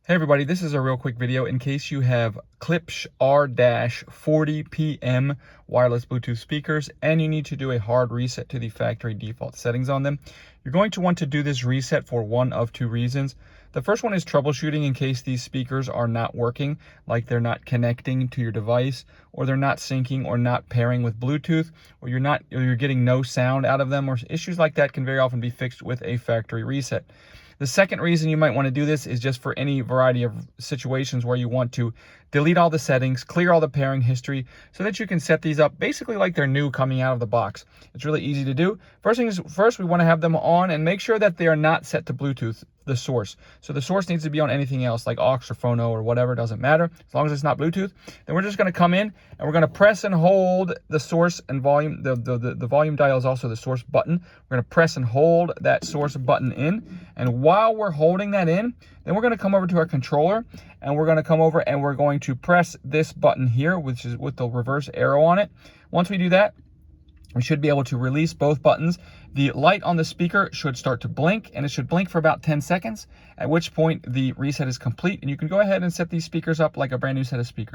Hey everybody, this is a real quick video in case you have Klipsch R-40PM wireless Bluetooth speakers and you need to do a hard reset to the factory default settings on them. You're going to want to do this reset for one of two reasons. The first one is troubleshooting in case these speakers are not working, like they're not connecting to your device, or they're not syncing or not pairing with Bluetooth, or you're getting no sound out of them, or issues like that can very often be fixed with a factory reset. The second reason you might want to do this is just for any variety of situations where you want to delete all the settings, clear all the pairing history, so that you can set these up basically like they're new coming out of the box. It's really easy to do. First, we want to have them on and make sure that they are not set to Bluetooth, the source. So the source needs to be on anything else like aux or phono or whatever, doesn't matter. As long as it's not Bluetooth, then we're just going to come in and we're going to press and hold the source and volume. The volume dial is also the source button. We're going to press and hold that source button in. And while we're holding that in, then we're going to come over to our controller and we're going to come over and we're going to press this button here, which is with the reverse arrow on it. Once we do that, we should be able to release both buttons. The light on the speaker should start to blink, and it should blink for about 10 seconds, at which point the reset is complete, and you can go ahead and set these speakers up like a brand new set of speakers.